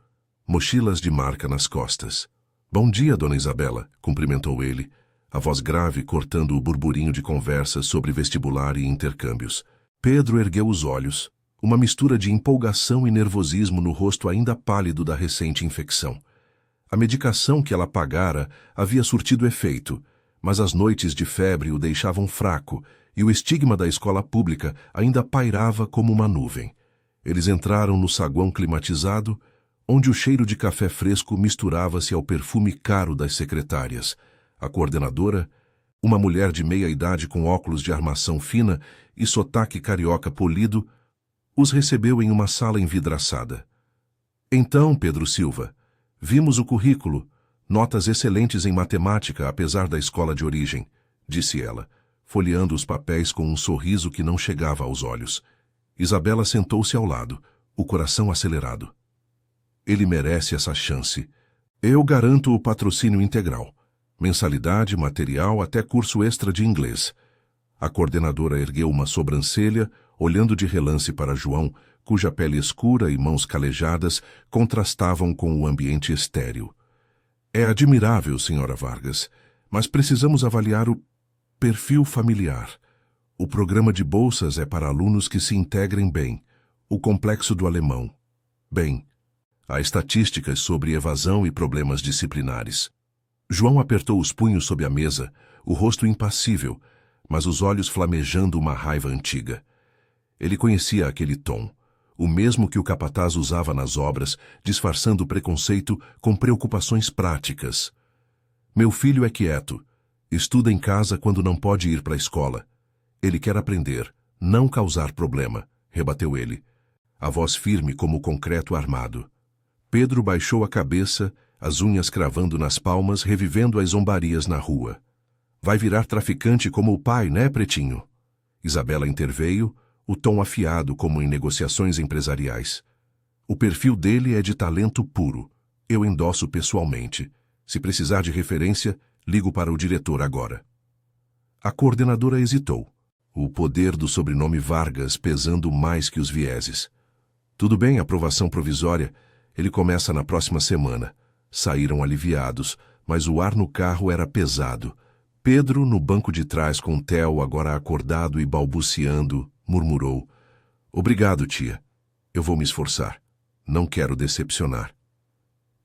mochilas de marca nas costas. "Bom dia, dona Isabela", cumprimentou ele, a voz grave cortando o burburinho de conversas sobre vestibular e intercâmbios. Pedro ergueu os olhos, uma mistura de empolgação e nervosismo no rosto ainda pálido da recente infecção. A medicação que ela pagara havia surtido efeito, mas as noites de febre o deixavam fraco e o estigma da escola pública ainda pairava como uma nuvem. Eles entraram no saguão climatizado, onde o cheiro de café fresco misturava-se ao perfume caro das secretárias. A coordenadora, uma mulher de meia-idade com óculos de armação fina e sotaque carioca polido, os recebeu em uma sala envidraçada. "Então, Pedro Silva, vimos o currículo, notas excelentes em matemática apesar da escola de origem", disse ela, folheando os papéis com um sorriso que não chegava aos olhos. Isabela sentou-se ao lado, o coração acelerado. "Ele merece essa chance. Eu garanto o patrocínio integral. Mensalidade, material, até curso extra de inglês." A coordenadora ergueu uma sobrancelha, olhando de relance para João, cuja pele escura e mãos calejadas contrastavam com o ambiente estéril. "É admirável, senhora Vargas, mas precisamos avaliar o perfil familiar. O programa de bolsas é para alunos que se integrem bem, o complexo do alemão. Bem, há estatísticas sobre evasão e problemas disciplinares." João apertou os punhos sob a mesa, o rosto impassível, mas os olhos flamejando uma raiva antiga. Ele conhecia aquele tom, o mesmo que o capataz usava nas obras, disfarçando o preconceito com preocupações práticas. "Meu filho é quieto. Estuda em casa quando não pode ir para a escola. Ele quer aprender, não causar problema", rebateu ele, a voz firme como concreto armado. Pedro baixou a cabeça, as unhas cravando nas palmas, revivendo as zombarias na rua. "Vai virar traficante como o pai, né, pretinho?" Isabela interveio, o tom afiado como em negociações empresariais. "O perfil dele é de talento puro. Eu endosso pessoalmente. Se precisar de referência, ligo para o diretor agora." A coordenadora hesitou, o poder do sobrenome Vargas pesando mais que os vieses. "Tudo bem, aprovação provisória. Ele começa na próxima semana." Saíram aliviados, mas o ar no carro era pesado. Pedro, no banco de trás com Theo agora acordado e balbuciando, murmurou: "Obrigado, tia. Eu vou me esforçar. Não quero decepcionar."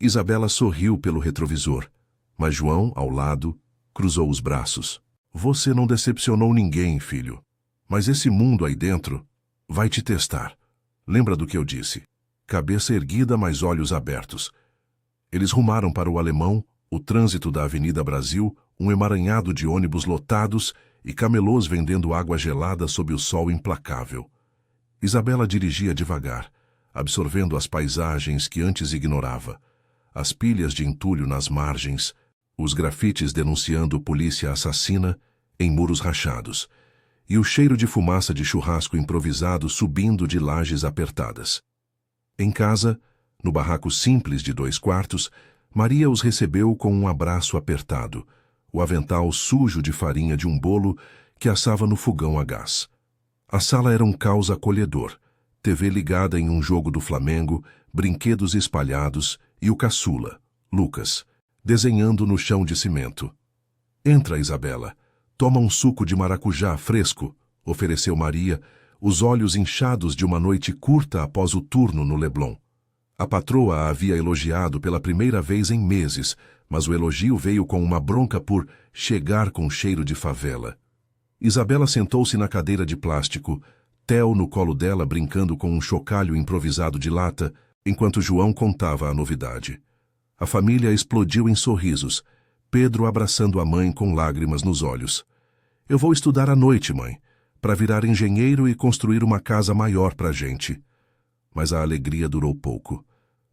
Isabela sorriu pelo retrovisor, mas João, ao lado, cruzou os braços. "Você não decepcionou ninguém, filho. Mas esse mundo aí dentro vai te testar. Lembra do que eu disse? Cabeça erguida, mas olhos abertos." Eles rumaram para o alemão, o trânsito da Avenida Brasil, um emaranhado de ônibus lotados e camelôs vendendo água gelada sob o sol implacável. Isabela dirigia devagar, absorvendo as paisagens que antes ignorava, as pilhas de entulho nas margens, os grafites denunciando polícia assassina em muros rachados, e o cheiro de fumaça de churrasco improvisado subindo de lajes apertadas. Em casa, no barraco simples de 2 quartos, Maria os recebeu com um abraço apertado, o avental sujo de farinha de um bolo que assava no fogão a gás. A sala era um caos acolhedor, TV ligada em um jogo do Flamengo, brinquedos espalhados e o caçula, Lucas, desenhando no chão de cimento. "Entra, Isabela. Toma um suco de maracujá fresco", ofereceu Maria, os olhos inchados de uma noite curta após o turno no Leblon. A patroa a havia elogiado pela primeira vez em meses, mas o elogio veio com uma bronca por chegar com cheiro de favela. Isabela sentou-se na cadeira de plástico, Theo no colo dela brincando com um chocalho improvisado de lata, Enquanto João contava a novidade, a família explodiu em sorrisos, Pedro abraçando a mãe com lágrimas nos olhos. Eu vou estudar à noite, mãe, para virar engenheiro e construir uma casa maior para a gente. Mas a alegria durou pouco.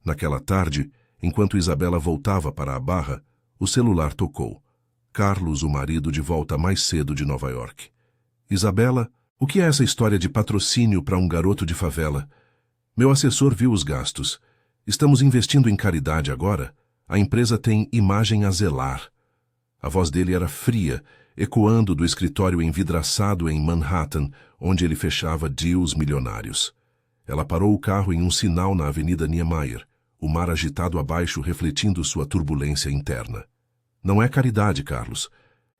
Naquela tarde, enquanto Isabela voltava para a Barra, o celular tocou. Carlos, o marido, de volta mais cedo de Nova York. Isabela, o que é essa história de patrocínio para um garoto de favela? Meu assessor viu os gastos. Estamos investindo em caridade agora. A empresa tem imagem a zelar. A voz dele era fria, ecoando do escritório envidraçado em Manhattan, onde ele fechava deals milionários. Ela parou o carro em um sinal na Avenida Niemeyer, o mar agitado abaixo refletindo sua turbulência interna. Não é caridade, Carlos.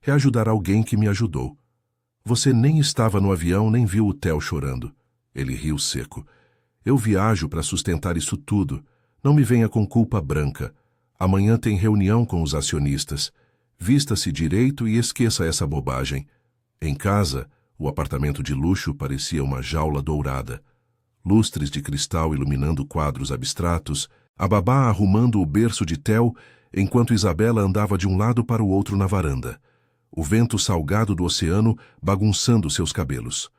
É ajudar alguém que me ajudou. Você nem estava no avião nem viu o Theo chorando. Ele riu seco. Eu viajo para sustentar isso tudo. Não me venha com culpa branca. Amanhã tem reunião com os acionistas. Vista-se direito e esqueça essa bobagem. Em casa, o apartamento de luxo parecia uma jaula dourada. Lustres de cristal iluminando quadros abstratos, a babá arrumando o berço de Theo, enquanto Isabela andava de um lado para o outro na varanda. O vento salgado do oceano bagunçando seus cabelos.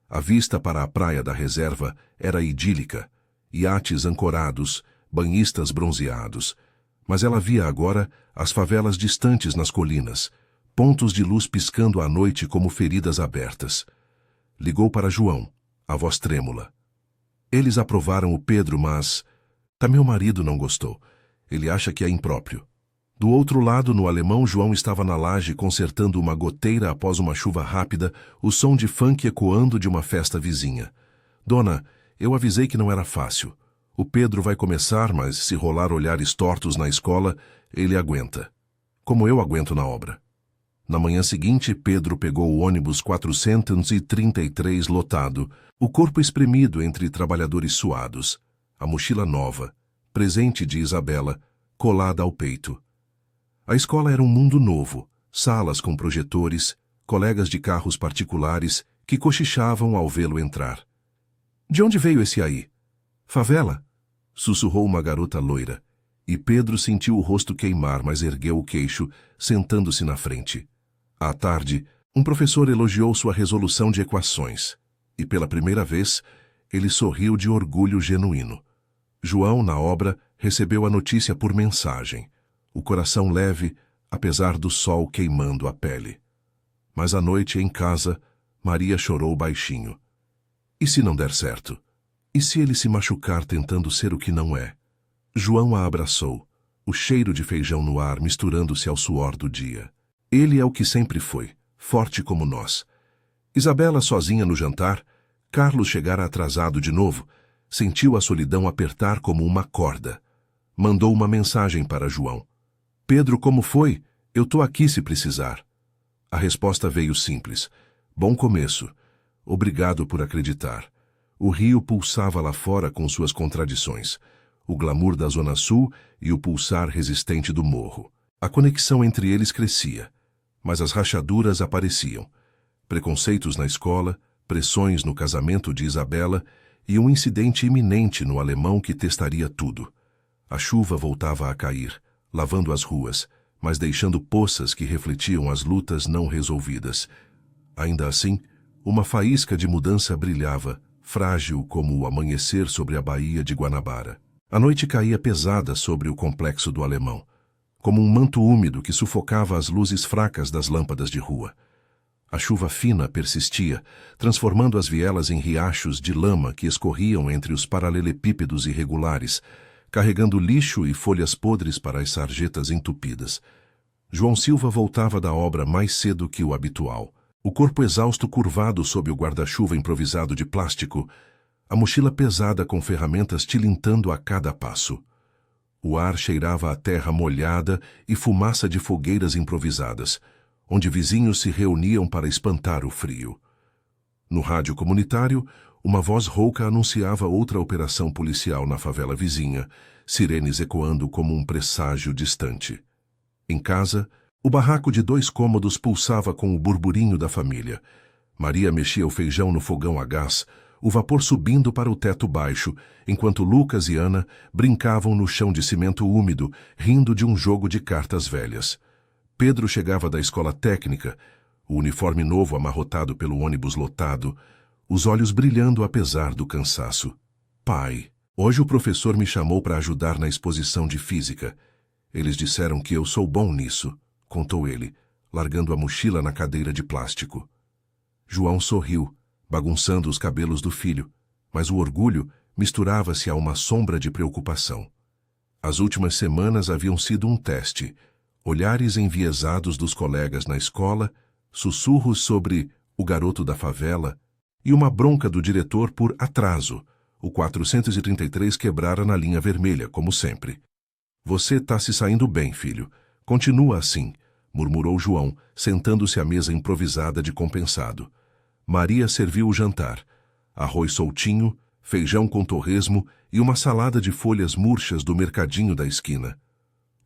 A vista para a praia da reserva era idílica, iates ancorados, banhistas bronzeados. Mas ela via agora as favelas distantes nas colinas, pontos de luz piscando à noite como feridas abertas. Ligou para João, a voz trêmula. Eles aprovaram o Pedro, mas... Meu marido não gostou. Ele acha que é impróprio. Do outro lado, no alemão, João estava na laje consertando uma goteira após uma chuva rápida, o som de funk ecoando de uma festa vizinha. Dona, eu avisei que não era fácil. O Pedro vai começar, mas se rolar olhares tortos na escola, ele aguenta. Como eu aguento na obra. Na manhã seguinte, Pedro pegou o ônibus 433 lotado, o corpo espremido entre trabalhadores suados, a mochila nova, presente de Isabela, colada ao peito. A escola era um mundo novo, salas com projetores, colegas de carros particulares que cochichavam ao vê-lo entrar. De onde veio esse aí? Favela? Sussurrou uma garota loira, e Pedro sentiu o rosto queimar, mas ergueu o queixo, sentando-se na frente. À tarde, um professor elogiou sua resolução de equações, e pela primeira vez, ele sorriu de orgulho genuíno. João, na obra, recebeu a notícia por mensagem, o coração leve, apesar do sol queimando a pele. Mas à noite, em casa, Maria chorou baixinho. E se não der certo? E se ele se machucar tentando ser o que não é? João a abraçou, o cheiro de feijão no ar misturando-se ao suor do dia. Ele é o que sempre foi, forte como nós. Isabela sozinha no jantar, Carlos chegara atrasado de novo, sentiu a solidão apertar como uma corda. Mandou uma mensagem para João. Pedro, como foi? Eu tô aqui se precisar. A resposta veio simples. Bom começo. Obrigado por acreditar. O rio pulsava lá fora com suas contradições. O glamour da Zona Sul e o pulsar resistente do morro. A conexão entre eles crescia, mas as rachaduras apareciam. Preconceitos na escola, pressões no casamento de Isabela e um incidente iminente no alemão que testaria tudo. A chuva voltava a cair, lavando as ruas, mas deixando poças que refletiam as lutas não resolvidas. Ainda assim, uma faísca de mudança brilhava, frágil como o amanhecer sobre a baía de Guanabara. A noite caía pesada sobre o complexo do alemão, como um manto úmido que sufocava as luzes fracas das lâmpadas de rua. A chuva fina persistia, transformando as vielas em riachos de lama que escorriam entre os paralelepípedos irregulares, carregando lixo e folhas podres para as sarjetas entupidas. João Silva voltava da obra mais cedo que o habitual. O corpo exausto curvado sob o guarda-chuva improvisado de plástico, a mochila pesada com ferramentas tilintando a cada passo. O ar cheirava a terra molhada e fumaça de fogueiras improvisadas, onde vizinhos se reuniam para espantar o frio. No rádio comunitário, uma voz rouca anunciava outra operação policial na favela vizinha, sirenes ecoando como um presságio distante. Em casa, o barraco de 2 cômodos pulsava com o burburinho da família. Maria mexia o feijão no fogão a gás, o vapor subindo para o teto baixo, enquanto Lucas e Ana brincavam no chão de cimento úmido, rindo de um jogo de cartas velhas. Pedro chegava da escola técnica, o uniforme novo amarrotado pelo ônibus lotado, os olhos brilhando apesar do cansaço. Pai, hoje o professor me chamou para ajudar na exposição de física. Eles disseram que eu sou bom nisso, contou ele, largando a mochila na cadeira de plástico. João sorriu, bagunçando os cabelos do filho, mas o orgulho misturava-se a uma sombra de preocupação. As últimas semanas haviam sido um teste. Olhares enviesados dos colegas na escola, sussurros sobre o garoto da favela e uma bronca do diretor por atraso. O 433 quebrara na linha vermelha, como sempre. Você está se saindo bem, filho. Continua assim, murmurou João, sentando-se à mesa improvisada de compensado. Maria serviu o jantar. Arroz soltinho, feijão com torresmo e uma salada de folhas murchas do mercadinho da esquina.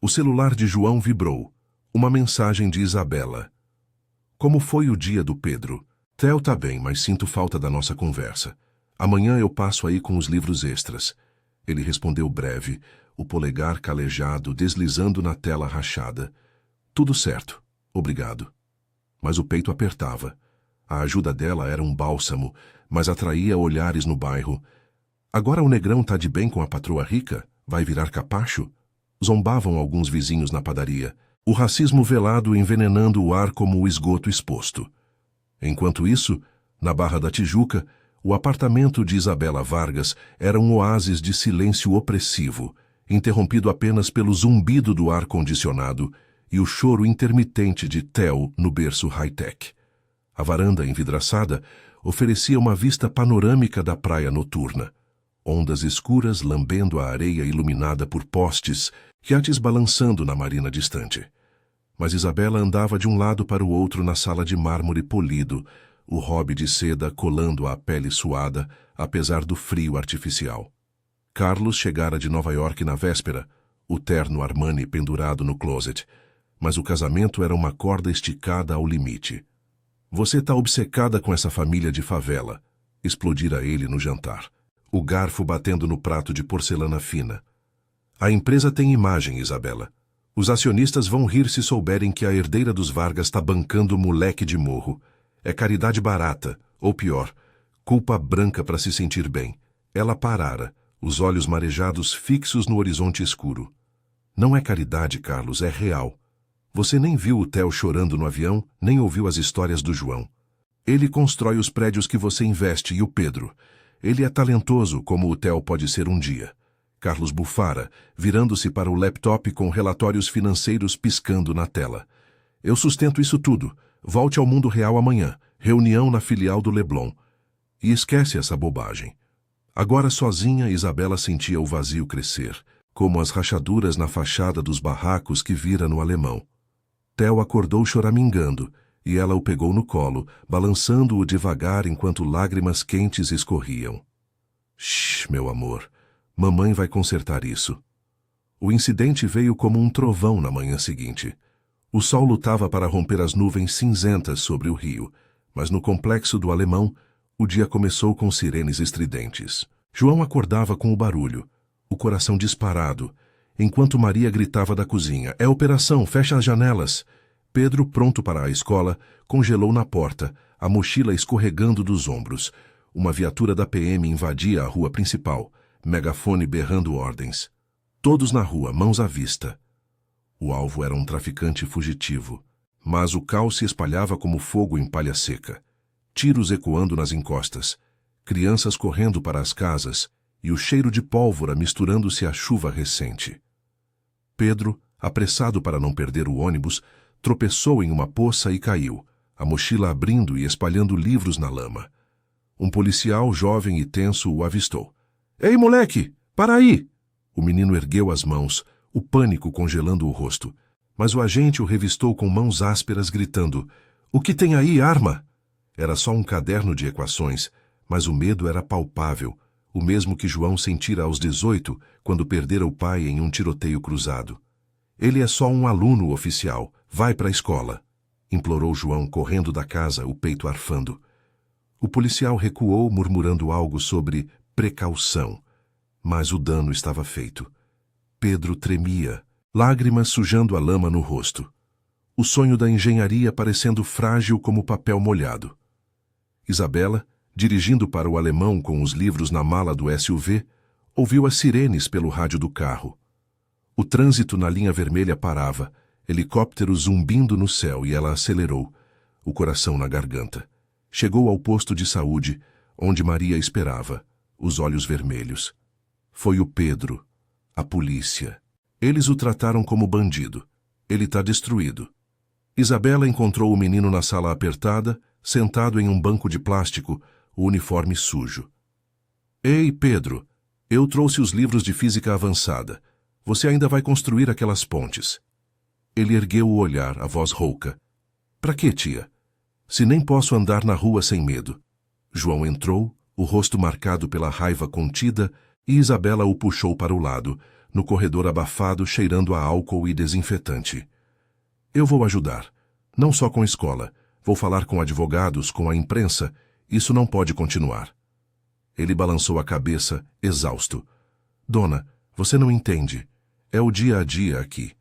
O celular de João vibrou. Uma mensagem de Isabela. Como foi o dia do Pedro? Theo tá bem, mas sinto falta da nossa conversa. Amanhã eu passo aí com os livros extras. Ele respondeu breve, o polegar calejado deslizando na tela rachada. Tudo certo, obrigado. Mas o peito apertava. A ajuda dela era um bálsamo, mas atraía olhares no bairro. Agora o negrão tá de bem com a patroa rica? Vai virar capacho? Zombavam alguns vizinhos na padaria, o racismo velado envenenando o ar como o esgoto exposto. Enquanto isso, na Barra da Tijuca, o apartamento de Isabela Vargas era um oásis de silêncio opressivo, interrompido apenas pelo zumbido do ar-condicionado e o choro intermitente de Theo no berço high-tech. A varanda envidraçada oferecia uma vista panorâmica da praia noturna, ondas escuras lambendo a areia iluminada por postes, iates balançando na marina distante. Mas Isabela andava de um lado para o outro na sala de mármore polido, o hobby de seda colando à pele suada, apesar do frio artificial. Carlos chegara de Nova York na véspera, o terno Armani pendurado no closet, mas o casamento era uma corda esticada ao limite. Você tá obcecada com essa família de favela, explodira ele no jantar, o garfo batendo no prato de porcelana fina. A empresa tem imagem, Isabela. Os acionistas vão rir se souberem que a herdeira dos Vargas está bancando moleque de morro. É caridade barata, ou pior, culpa branca para se sentir bem. Ela parara, os olhos marejados fixos no horizonte escuro. Não é caridade, Carlos, é real. Você nem viu o Theo chorando no avião, nem ouviu as histórias do João. Ele constrói os prédios que você investe e o Pedro. Ele é talentoso, como o Theo pode ser um dia. Carlos bufara, virando-se para o laptop com relatórios financeiros piscando na tela. Eu sustento isso tudo. Volte ao mundo real amanhã. Reunião na filial do Leblon. E esquece essa bobagem. Agora sozinha, Isabela sentia o vazio crescer, como as rachaduras na fachada dos barracos que vira no Alemão. Theo acordou choramingando, e ela o pegou no colo, balançando-o devagar enquanto lágrimas quentes escorriam. Shh, meu amor. Mamãe vai consertar isso. O incidente veio como um trovão na manhã seguinte. O sol lutava para romper as nuvens cinzentas sobre o rio, mas no complexo do Alemão, o dia começou com sirenes estridentes. João acordava com o barulho, o coração disparado, enquanto Maria gritava da cozinha: "É operação, fecha as janelas!" Pedro, pronto para a escola, congelou na porta, a mochila escorregando dos ombros. Uma viatura da PM invadia a rua principal, megafone berrando ordens. Todos na rua, mãos à vista. O alvo era um traficante fugitivo, mas o caos se espalhava como fogo em palha seca. Tiros ecoando nas encostas, crianças correndo para as casas e o cheiro de pólvora misturando-se à chuva recente. Pedro, apressado para não perder o ônibus, tropeçou em uma poça e caiu, a mochila abrindo e espalhando livros na lama. Um policial jovem e tenso o avistou. "Ei, moleque, para aí!" O menino ergueu as mãos, o pânico congelando o rosto, mas o agente o revistou com mãos ásperas, gritando: "O que tem aí, arma?" Era só um caderno de equações, mas o medo era palpável, o mesmo que João sentira aos 18, quando perdera o pai em um tiroteio cruzado. "Ele é só um aluno oficial. Vai para a escola", implorou João, correndo da casa, o peito arfando. O policial recuou, murmurando algo sobre precaução, mas o dano estava feito. Pedro tremia, lágrimas sujando a lama no rosto. O sonho da engenharia parecendo frágil como papel molhado. Isabela, dirigindo para o alemão com os livros na mala do SUV, ouviu as sirenes pelo rádio do carro. O trânsito na linha vermelha parava, helicópteros zumbindo no céu, e ela acelerou, o coração na garganta. Chegou ao posto de saúde, onde Maria esperava, os olhos vermelhos. Foi o Pedro, a polícia. Eles o trataram como bandido. Ele está destruído. Isabela encontrou o menino na sala apertada, sentado em um banco de plástico, o uniforme sujo. Ei, Pedro, eu trouxe os livros de física avançada. Você ainda vai construir aquelas pontes. Ele ergueu o olhar, a voz rouca. Pra quê, tia? Se nem posso andar na rua sem medo. João entrou, o rosto marcado pela raiva contida, e Isabela o puxou para o lado, no corredor abafado, cheirando a álcool e desinfetante. Eu vou ajudar. Não só com a escola. Vou falar com advogados, com a imprensa. Isso não pode continuar. Ele balançou a cabeça, exausto. Dona, você não entende. É o dia a dia aqui.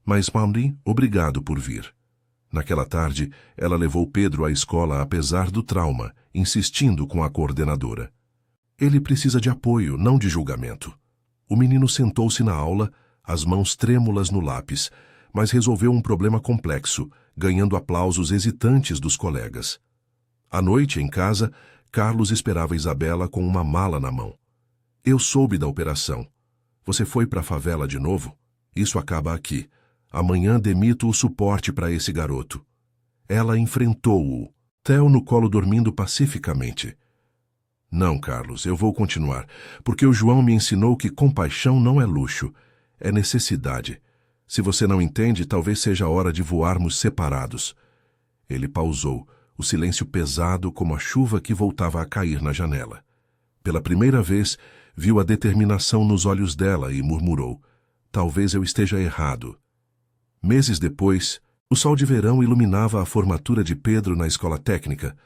Mas, Mamri, obrigado por vir. Naquela tarde, ela levou Pedro à escola apesar do trauma, insistindo com a coordenadora. Ele precisa de apoio, não de julgamento. O menino sentou-se na aula, as mãos trêmulas no lápis, mas resolveu um problema complexo, ganhando aplausos hesitantes dos colegas. À noite, em casa, Carlos esperava Isabela com uma mala na mão. Eu soube da operação. Você foi para a favela de novo? Isso acaba aqui. Amanhã demito o suporte para esse garoto. Ela enfrentou-o, Theo no colo dormindo pacificamente. Não, Carlos, eu vou continuar, porque o João me ensinou que compaixão não é luxo, é necessidade. Se você não entende, talvez seja a hora de voarmos separados. Ele pausou, o silêncio pesado como a chuva que voltava a cair na janela. Pela primeira vez, viu a determinação nos olhos dela e murmurou: talvez eu esteja errado. Meses depois, o sol de verão iluminava a formatura de Pedro na escola técnica,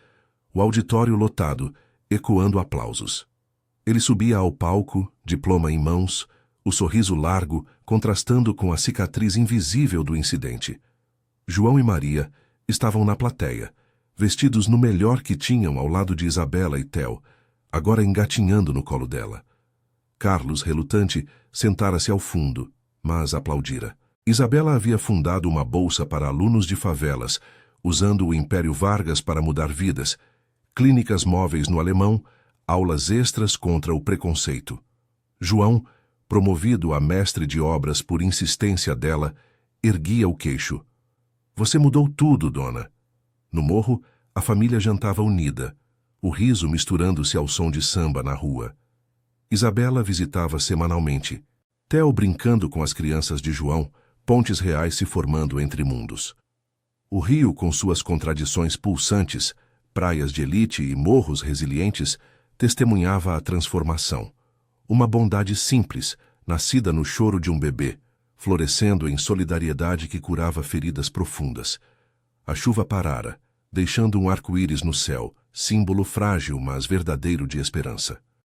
o auditório lotado, ecoando aplausos. Ele subia ao palco, diploma em mãos, o sorriso largo contrastando com a cicatriz invisível do incidente. João e Maria estavam na plateia, vestidos no melhor que tinham ao lado de Isabela e Theo, agora engatinhando no colo dela. Carlos, relutante, sentara-se ao fundo, mas aplaudira. Isabela havia fundado uma bolsa para alunos de favelas, usando o Império Vargas para mudar vidas, clínicas móveis no alemão, aulas extras contra o preconceito. João, promovido a mestre de obras por insistência dela, erguia o queixo. Você mudou tudo, dona. No morro, a família jantava unida, o riso misturando-se ao som de samba na rua. Isabela visitava semanalmente, Theo brincando com as crianças de João, pontes reais se formando entre mundos. O rio, com suas contradições pulsantes, praias de elite e morros resilientes, testemunhava a transformação. Uma bondade simples, nascida no choro de um bebê, florescendo em solidariedade que curava feridas profundas. A chuva parara, deixando um arco-íris no céu, símbolo frágil, mas verdadeiro de esperança.